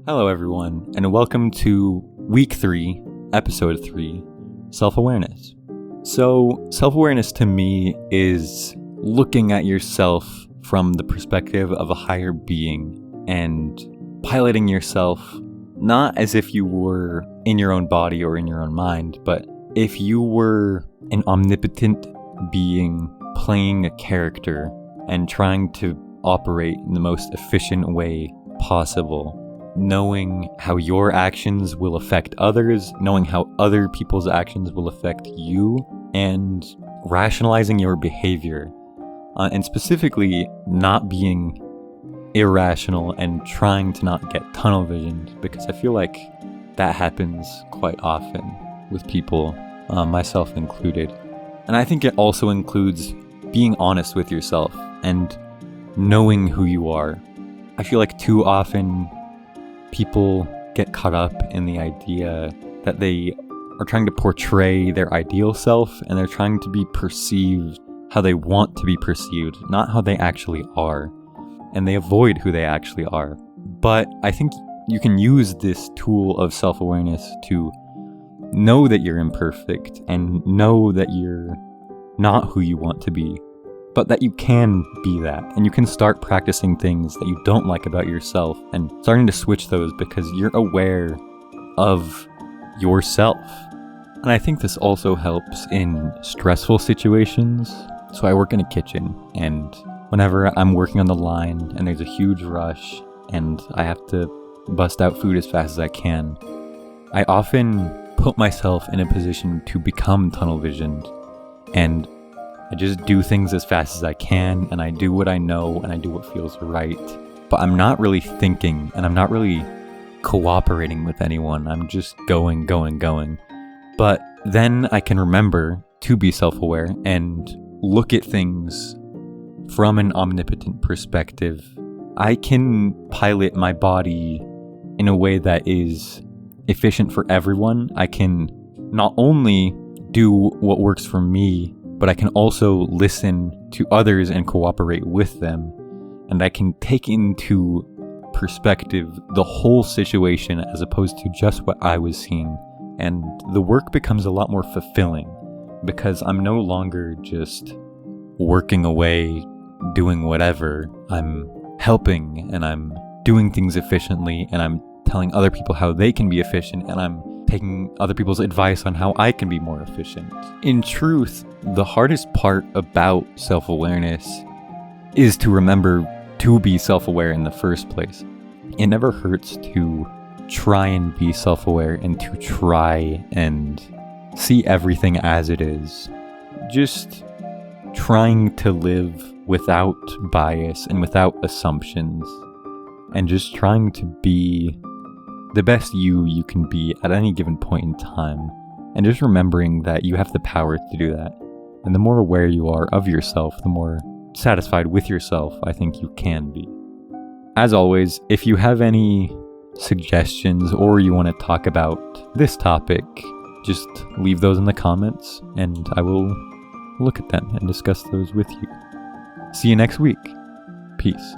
Hello, everyone, and welcome to Week 3, Episode 3, Self-Awareness. So, self-awareness to me is looking at yourself from the perspective of a higher being and piloting yourself not as if you were in your own body or in your own mind, but if you were an omnipotent being playing a character and trying to operate in the most efficient way possible. Knowing how your actions will affect others, knowing how other people's actions will affect you, and rationalizing your behavior. And specifically, not being irrational and trying to not get tunnel visioned, because I feel like that happens quite often with people, myself included. And I think it also includes being honest with yourself and knowing who you are. I feel like too often people get caught up in the idea that they are trying to portray their ideal self and they're trying to be perceived how they want to be perceived, not how they actually are. And they avoid who they actually are. But I think you can use this tool of self-awareness to know that you're imperfect and know that you're not who you want to be, but that you can be that, and you can start practicing things that you don't like about yourself and starting to switch those because you're aware of yourself. And I think this also helps in stressful situations. So I work in a kitchen, and whenever I'm working on the line and there's a huge rush and I have to bust out food as fast as I can, I often put myself in a position to become tunnel visioned, and I just do things as fast as I can, and I do what I know, and I do what feels right. But I'm not really thinking, and I'm not really cooperating with anyone. I'm just going. But then I can remember to be self-aware and look at things from an omnipotent perspective. I can pilot my body in a way that is efficient for everyone. I can not only do what works for me, but I can also listen to others and cooperate with them. And I can take into perspective the whole situation as opposed to just what I was seeing. And the work becomes a lot more fulfilling because I'm no longer just working away, doing whatever. I'm helping and I'm doing things efficiently, and I'm telling other people how they can be efficient, and I'm taking other people's advice on how I can be more efficient. In truth, the hardest part about self-awareness is to remember to be self-aware in the first place. It never hurts to try and be self-aware and to try and see everything as it is. Just trying to live without bias and without assumptions, and just trying to be the best you can be at any given point in time, and just remembering that you have the power to do that. And the more aware you are of yourself, the more satisfied with yourself I think you can be. As always, if you have any suggestions or you want to talk about this topic, just leave those in the comments and I will look at them and discuss those with you. See you next week. Peace.